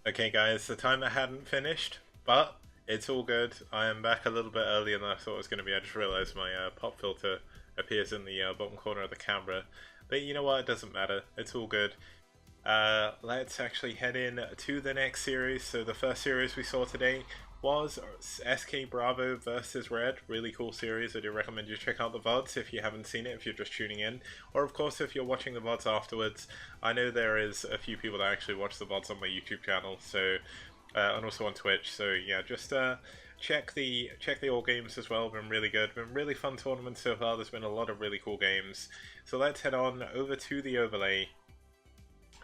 Okay guys, the timer hadn't finished, but it's all good. I am back a little bit earlier than I thought it was going to be. I just realised my pop filter appears in the bottom corner of the camera. But you know what, it doesn't matter. It's all good. Let's actually head in to the next series. So the first series we saw today was SK Bravo versus Red. Really cool series. I do recommend you check out the VODs if you haven't seen it, if you're just tuning in. Or of course if you're watching the VODs afterwards. I know there is a few people that actually watch the VODs on my YouTube channel, so and also on Twitch. So yeah, just check the all games as well. Been really good. Been really fun tournaments so far. There's been a lot of really cool games. So let's head on over to the overlay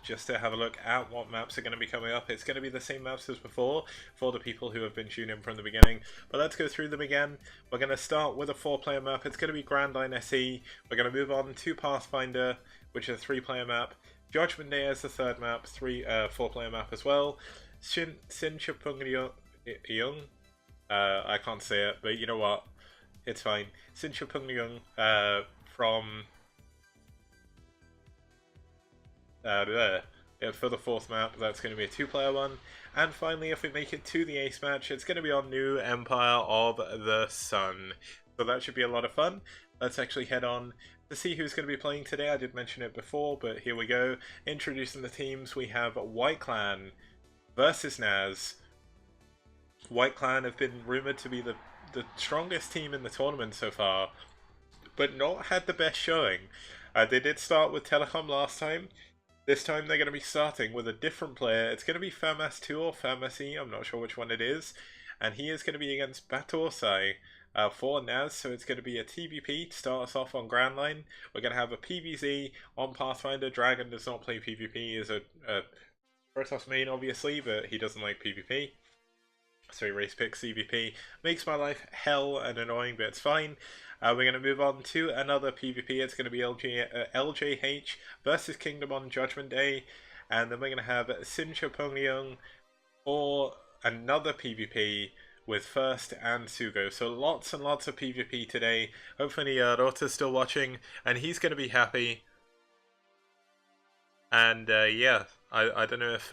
just to have a look at what maps are going to be coming up. It's going to be the same maps as before for the people who have been tuned in from the beginning, but let's go through them again. We're going to start with a 4-player map. It's going to be Grand Line SE. We're going to move on to Pathfinder, which is a 3-player map. Judgment Day as the 3rd map, 4-player map as well. Sin Chapung Yung, I can't say it, but you know what, it's fine. Sin Chapung Yung from for the 4th map, that's going to be a 2-player one. And finally, if we make it to the ace match, it's going to be on New Empire of the Sun. So that should be a lot of fun. Let's actually head on to see who's going to be playing today. I did mention it before, but here we go. Introducing the teams, we have White Clan versus NaS. White Clan have been rumoured to be the strongest team in the tournament so far, but not had the best showing. They did start with Telecom last time. This time they're going to be starting with a different player. It's going to be Famas2 or Famas2, I'm not sure which one it is. And he is going to be against Battousai for NaS, so it's going to be a TVP to start us off on Grand Line. We're going to have a PvZ on Pathfinder. Dragon does not play PvP, he is a Protoss main obviously, but he doesn't like PvP. So he race picks CVP. Makes my life hell and annoying, but it's fine. We're going to move on to another PvP. It's going to be LJH versus Kingdom on Judgment Day. And then we're going to have Sincha Pongyung for another PvP with First and Sugo. So lots and lots of PvP today. Hopefully Rota's still watching and he's going to be happy. And yeah, I don't know if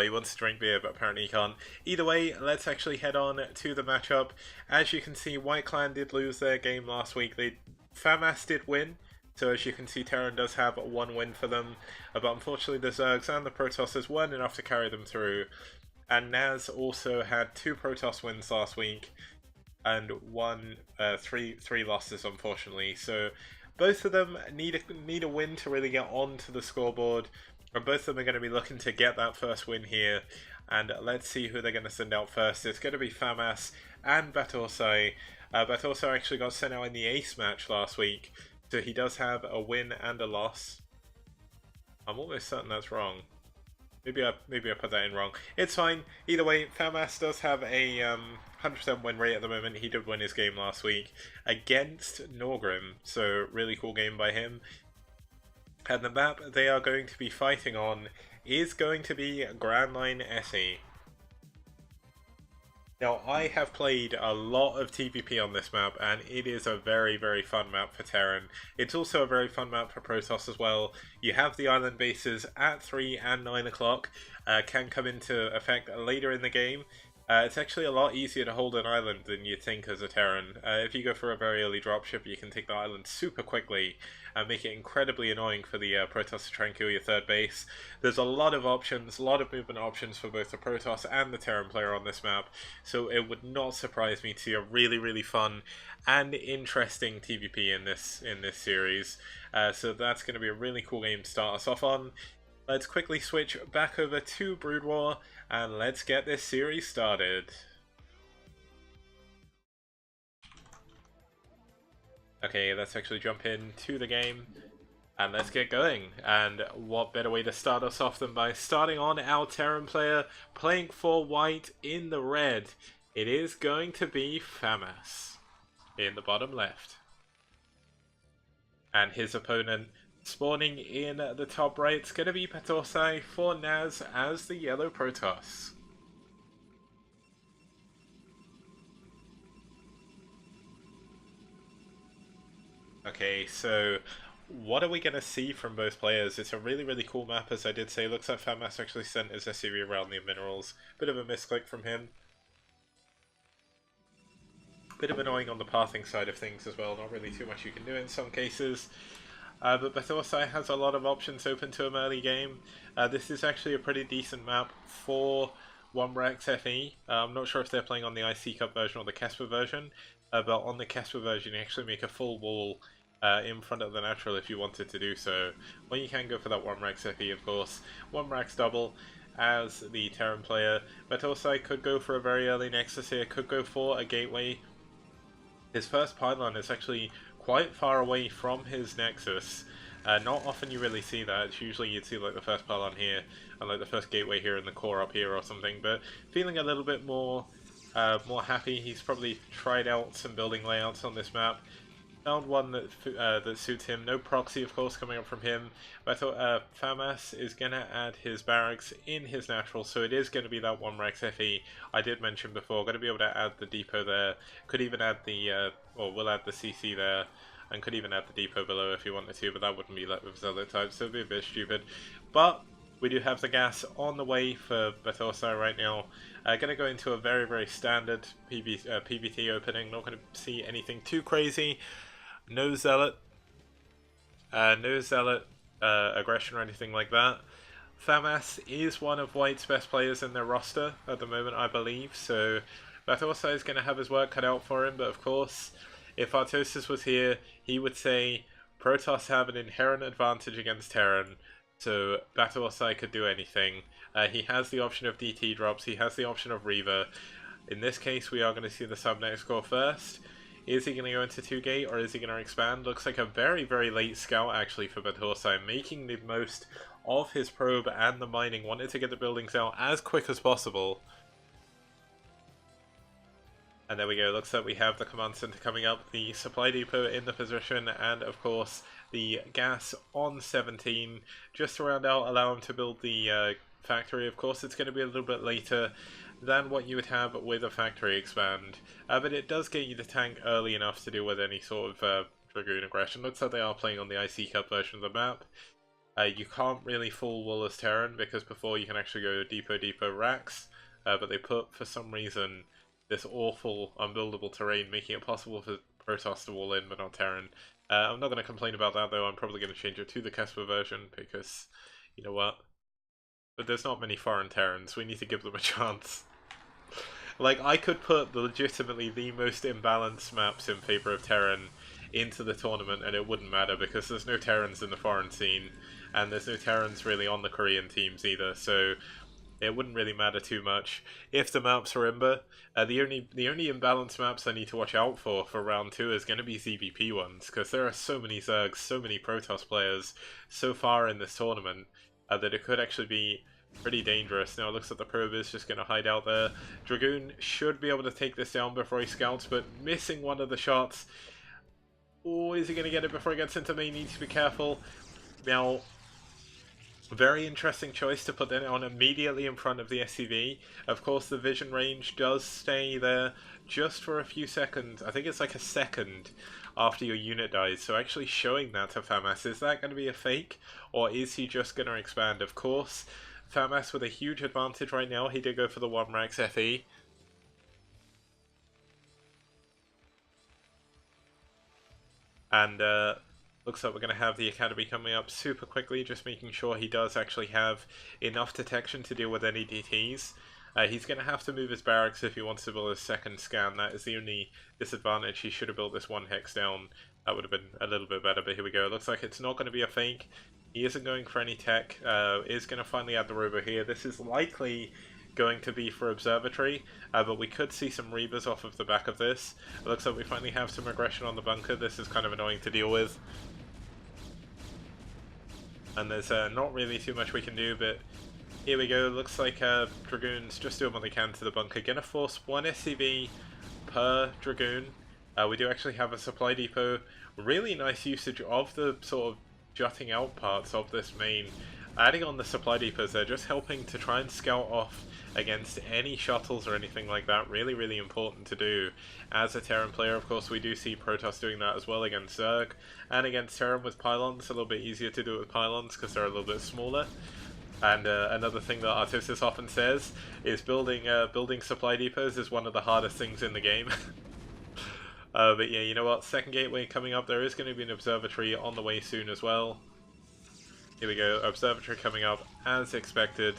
he wants to drink beer, but apparently he can't. Either way, let's actually head on to the matchup. As you can see, White Clan did lose their game last week. Famas did win, so as you can see, Terran does have 1 win for them. But unfortunately, the Zergs and the Protosses weren't enough to carry them through. And NaS also had 2 Protoss wins last week, and three losses, unfortunately. So both of them need a win to really get onto the scoreboard. And both of them are going to be looking to get that first win here. And let's see who they're going to send out first. It's going to be Famas and Battousai. Battousai actually got sent out in the ace match last week, so he does have a win and a loss. I'm almost certain that's wrong. Maybe I put that in wrong. It's fine. Either way, Famas does have a 100% win rate at the moment. He did win his game last week against Norgrim, so really cool game by him. And the map they are going to be fighting on is going to be Grand Line SE. Now, I have played a lot of TVP on this map, and it is a very, very fun map for Terran. It's also a very fun map for Protoss as well. You have the island bases at 3 and 9 o'clock, can come into effect later in the game. It's actually a lot easier to hold an island than you think as a Terran. If you go for a very early dropship, you can take the island super quickly and make it incredibly annoying for the Protoss to try and kill your 3rd base. There's a lot of options, a lot of movement options for both the Protoss and the Terran player on this map, so it would not surprise me to see a really, really fun and interesting TVP in this series. So that's going to be a really cool game to start us off on. Let's quickly switch back over to Brood War and let's get this series started. Okay, let's actually jump into the game and let's get going. And what better way to start us off than by starting on our Terran player playing for white in the red. It is going to be Famas in the bottom left. And his opponent spawning in the top right, it's going to be Battousai for NaS as the yellow Protoss. Okay, so what are we going to see from both players? It's a really, really cool map, as I did say. Looks like Famas actually sent his SCV around the minerals. Bit of a misclick from him. Bit of annoying on the pathing side of things as well. Not really too much you can do in some cases. But Battousai has a lot of options open to him early game. This is actually a pretty decent map for 1rex FE. I'm not sure if they're playing on the IC Cup version or the Casper version, but on the Casper version you actually make a full wall in front of the natural if you wanted to do so. Well, you can go for that 1rex FE, of course. 1rex double as the Terran player. Battousai could go for a very early Nexus here, could go for a gateway. His first pylon is actually quite far away from his Nexus. Not often you really see that. It's usually you'd see like the first pylon here and like the first gateway here and the core up here or something. But feeling a little bit more happy. He's probably tried out some building layouts on this map. Found one that suits him. No proxy, of course, coming up from him. But I thought Famas is going to add his barracks in his natural, so it is going to be that 1rex FE I did mention before. Going to be able to add the depot there. Could even add the, we'll add the CC there. And could even add the depot below if you wanted to, but that wouldn't be like with Zealot type, so it'd be a bit stupid. But we do have the gas on the way for Battousai right now. Going to go into a very, very standard PBT opening. Not going to see anything too crazy. No Zealot. Aggression or anything like that. Famas is one of White's best players in their roster at the moment, I believe, so Battousai is going to have his work cut out for him, but of course, if Artosis was here, he would say Protoss have an inherent advantage against Terran, so Battousai could do anything. He has the option of DT drops, he has the option of Reaver. In this case, we are going to see the subnet score first. Is he going to go into 2-gate or is he going to expand? Looks like a very, very late scout actually for Battousai, making the most of his probe and the mining. Wanted to get the buildings out as quick as possible. And there we go, looks like we have the command center coming up, the supply depot in the position, and of course the gas on 17. Just to round out, allow him to build the factory. Of course it's going to be a little bit later than what you would have with a factory expand, but it does get you the tank early enough to deal with any sort of Dragoon aggression. Looks like they are playing on the IC Cup version of the map. You can't really full wall as Terran, because before you can actually go depot racks, but they put, for some reason, this awful, unbuildable terrain, making it possible for Protoss to wall in, but not Terran. I'm not going to complain about that, though. I'm probably going to change it to the Casper version, because, you know what? But there's not many foreign Terrans. We need to give them a chance. Like, I could put legitimately the most imbalanced maps in favor of Terran into the tournament, and it wouldn't matter, because there's no Terrans in the foreign scene, and there's no Terrans really on the Korean teams either, so it wouldn't really matter too much if the maps are Imba. The only imbalanced maps I need to watch out for round 2 is going to be ZVP ones, because there are so many Zergs, so many Protoss players so far in this tournament that it could actually be pretty dangerous. Now it looks like the probe is just going to hide out there. Dragoon should be able to take this down before he scouts, but missing one of the shots. Oh, is he going to get it before he gets into main? Needs to be careful. Now, very interesting choice to put that on immediately in front of the SCV. Of course, the vision range does stay there just for a few seconds. I think it's like a second after your unit dies. So actually showing that to Famas, is that going to be a fake? Or is he just going to expand? Of course, Famas with a huge advantage right now. He did go for the 1rex FE. And looks like we're going to have the Academy coming up super quickly, just making sure he does actually have enough detection to deal with any DTs. He's going to have to move his barracks if he wants to build his second scan. That is the only disadvantage. He should have built this one hex down. That would have been a little bit better, but here we go. It looks like it's not going to be a fake. He isn't going for any tech. Is going to finally add the robo here. This is likely going to be for observatory, but we could see some Reavers off of the back of this. It looks like we finally have some aggression on the bunker. This is kind of annoying to deal with. And there's not really too much we can do, but here we go. Looks like Dragoons just doing what they can to the bunker. Gonna force one SCV per Dragoon. We do actually have a supply depot. Really nice usage of the sort of jutting out parts of this main. Adding on the supply depots, they're just helping to try and scout off against any shuttles or anything like that. Really, really important to do. As a Terran player, of course, we do see Protoss doing that as well against Zerg. And against Terran with pylons, a little bit easier to do it with pylons because they're a little bit smaller. And another thing that Artosis often says is building supply depots is one of the hardest things in the game. But yeah, you know what? Second gateway coming up. There is going to be an observatory on the way soon as well. Here we go. Observatory coming up as expected.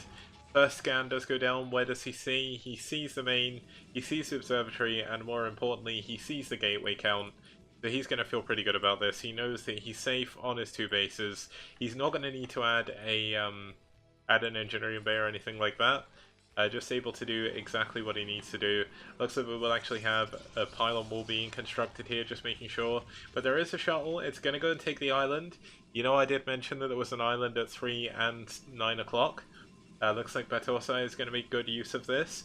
First scan does go down. Where does he see? He sees the main, he sees the observatory, and more importantly, he sees the gateway count. So he's going to feel pretty good about this. He knows that he's safe on his 2 bases. He's not going to need to add an engineering bay or anything like that. Just able to do exactly what he needs to do. Looks like we will actually have a pylon wall being constructed here, just making sure. But there is a shuttle. It's going to go and take the island. You know, I did mention that there was an island at 3 and 9 o'clock. Looks like Battousai is going to make good use of this.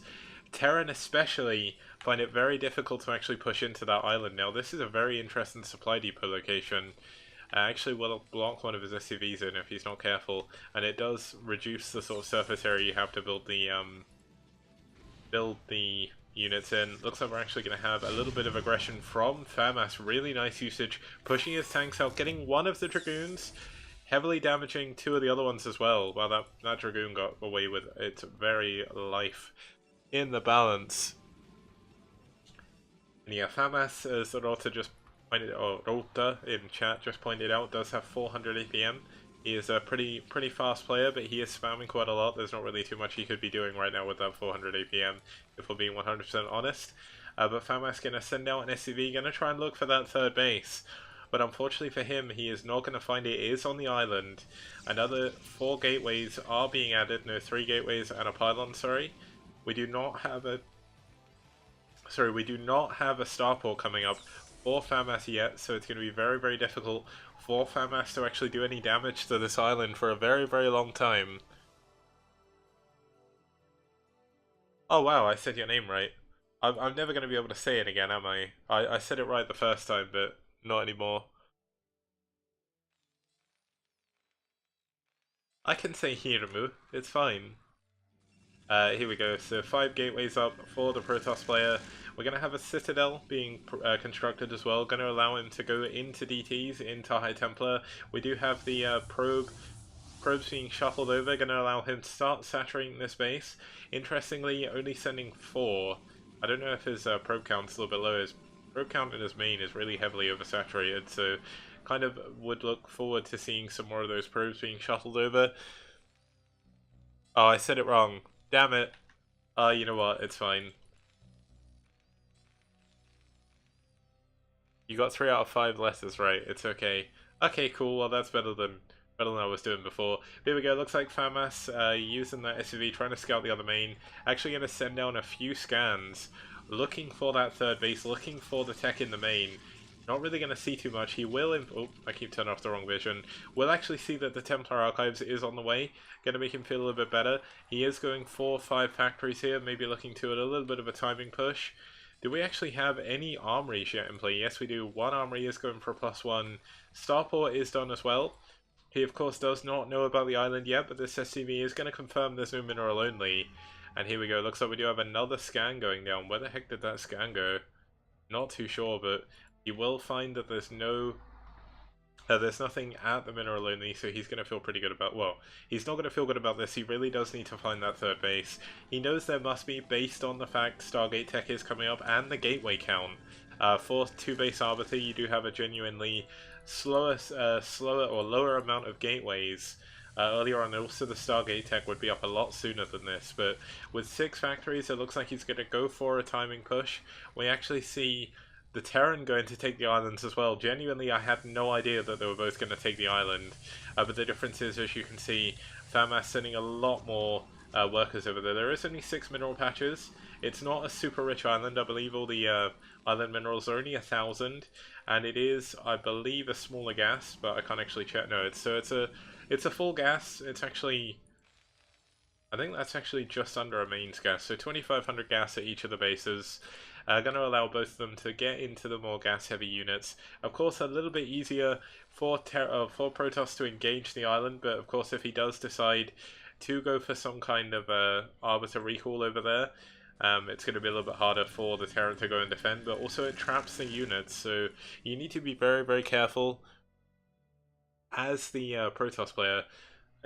Terran especially find it very difficult to actually push into that island. Now, this is a very interesting supply depot location. Actually will block one of his SCVs in if he's not careful, and it does reduce the sort of surface area you have to build the units in. Looks like we're actually going to have a little bit of aggression from Famas. Really nice usage, pushing his tanks out, getting one of the Dragoons, heavily damaging 2 of the other ones as well. Well, that Dragoon got away with its very life in the balance. And yeah, Famas, as Rota just pointed, or Rota in chat just pointed out, does have 400 APM. He is a pretty fast player, but he is spamming quite a lot. There's not really too much he could be doing right now with that 400 APM, if we're being 100% honest. But Famas going to send out an SCV, going to try and look for that 3rd base. But unfortunately for him, he is not going to find it. It is on the island. Another 4 gateways are being added. No, 3 gateways and a pylon, sorry. We do not have a starport coming up for Famas yet, so it's going to be very, very difficult for Famas to actually do any damage to this island for a very, very long time. Oh wow, I said your name right. I'm never going to be able to say it again, am I? I said it right the first time, but not anymore. I can say Hiramu, it's fine. Here we go, so 5 gateways up for the Protoss player. We're going to have a Citadel being constructed as well, going to allow him to go into DTs, into High Templar. We do have the probes being shuffled over, going to allow him to start saturating this base. Interestingly, only sending 4. I don't know if his probe count's a little bit low. His probe count in his main is really heavily oversaturated, so kind of would look forward to seeing some more of those probes being shuttled over. Oh, I said it wrong. Damn it. You know what? It's fine. You got 3 out of 5 letters right. It's okay. Okay, cool. Well, that's better than I was doing before. Here we go. Looks like Famas using that SUV, trying to scout the other main. Actually going to send down a few scans, looking for that 3rd base, looking for the tech in the main. Not really going to see too much. He will... Oh, I keep turning off the wrong vision. We'll actually see that the Templar Archives is on the way. Going to make him feel a little bit better. He is going 4 or 5 factories here, maybe looking to it a little bit of a timing push. Do we actually have any armories yet in play? Yes, we do. 1 armory is going for a +1. Starport is done as well. He, of course, does not know about the island yet, but this SCV is going to confirm there's no mineral only. And here we go. Looks like we do have another scan going down. Where the heck did that scan go? Not too sure, but you will find that there's nothing at the mineral only, so he's going to feel pretty good about... Well, he's not going to feel good about this. He really does need to find that 3rd base. He knows there must be, based on the fact Stargate Tech is coming up and the gateway count. For 2 base Arbiter, you do have a genuinely slower or lower amount of gateways. Earlier on, also the Stargate Tech would be up a lot sooner than this, but with 6 factories, it looks like he's going to go for a timing push. We actually see the Terran going to take the islands as well. Genuinely, I had no idea that they were both going to take the island. But the difference is, as you can see, Famas sending a lot more workers over there. There is only 6 mineral patches. It's not a super rich island. I believe all the island minerals are only 1,000. And it is, I believe, a smaller gas, but I can't actually check. No, it's a full gas. It's actually... I think that's actually just under a mains gas. So 2,500 gas at each of the bases. Going to allow both of them to get into the more gas-heavy units. Of course, a little bit easier for Protoss to engage the island, but of course, if he does decide to go for some kind of Arbiter recall over there, it's going to be a little bit harder for the Terran to go and defend, but also it traps the units, so you need to be very, very careful as the Protoss player,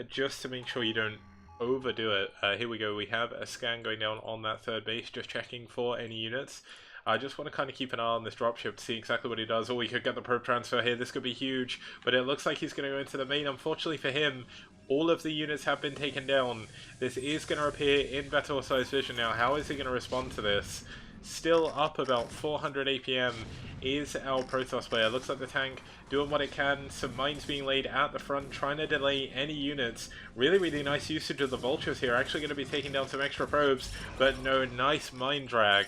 just to make sure you don't overdo it. Here we go, we have a scan going down on that third base, just checking for any units. I just want to kind of keep an eye on this dropship to see exactly what he does. Oh, we could get the probe transfer here. This could be huge, but it looks like he's going to go into the main. Unfortunately for him, all of the units have been taken down. This is going to appear in Battousai's vision now. How is he going to respond to this? Still up about 400 APM is our Protoss player. Looks like the tank doing what it can. Some mines being laid at the front, trying to delay any units. Really, really nice usage of the vultures here. Actually going to be taking down some extra probes, but no, nice mine drag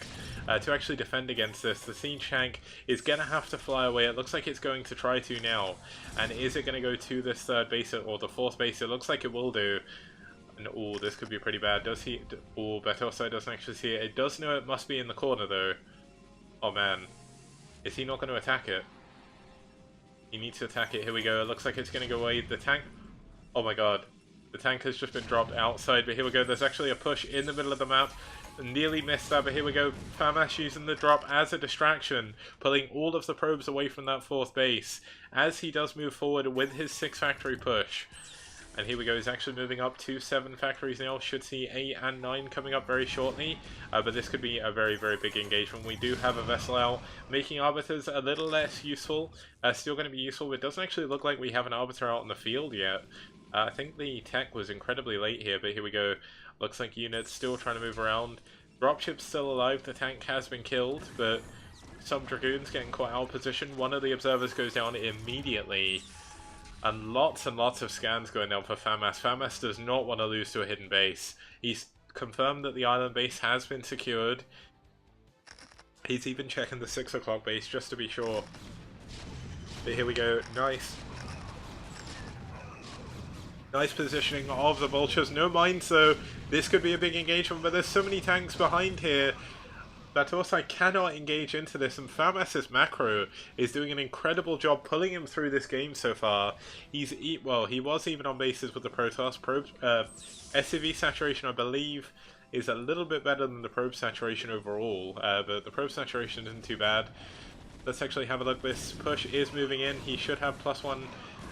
to actually defend against this. The siege tank is going to have to fly away. It looks like it's going to try to now. And is it going to go to this third base or the fourth base? It looks like it will do. And oh, this could be pretty bad. Does he? Oh, Battousai doesn't actually see it. It does know it must be in the corner though. Oh man. Is he not going to attack it? He needs to attack it. Here we go. It looks like it's going to go away. The tank... Oh my god. The tank has just been dropped outside, but here we go. There's actually a push in the middle of the map. Nearly missed that, but here we go. Famas using the drop as a distraction, pulling all of the probes away from that fourth base as he does move forward with his 6 factory push. And here we go, he's actually moving up to 7 factories now. Should see 8 and 9 coming up very shortly. But this could be a very, very big engagement. We do have a vessel out, making Arbiters a little less useful. Still going to be useful, but it doesn't actually look like we have an Arbiter out in the field yet. I think the tech was incredibly late here, but here we go. Looks like units still trying to move around. Dropship's still alive, the tank has been killed, but some Dragoons getting caught out of position. One of the observers goes down immediately. And lots of scans going down for Famas. Famas does not want to lose to a hidden base. He's confirmed that the island base has been secured. He's even checking the 6 o'clock base just to be sure. But here we go. Nice. Nice positioning of the vultures. No mines though. This could be a big engagement, but there's so many tanks behind here. Battousai cannot engage into this, and Famas' macro is doing an incredible job pulling him through this game so far. He was even on bases with the Protoss. SCV saturation, I believe, is a little bit better than the probe saturation overall, but the probe saturation isn't too bad. Let's actually have a look. This push is moving in. He should have +1.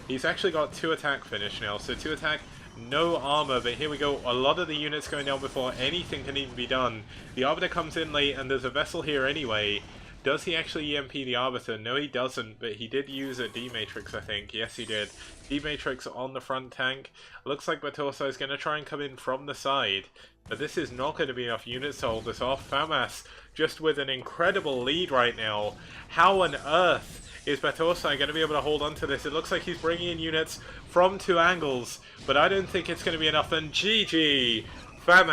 He's actually got 2 attack finish now, so 2 attack. No armor, but here we go. A lot of the units going down before anything can even be done. The Arbiter comes in late, and there's a vessel here anyway. Does he actually EMP the Arbiter? No, he doesn't, but he did use a D-Matrix, I think. Yes, he did. D-Matrix on the front tank. Looks like Battousai is going to try and come in from the side, but this is not going to be enough units to hold this off. Famas just with an incredible lead right now. How on earth is Battousai going to be able to hold on to this? It looks like he's bringing in units from 2 angles, but I don't think it's going to be enough. And GG, Famas.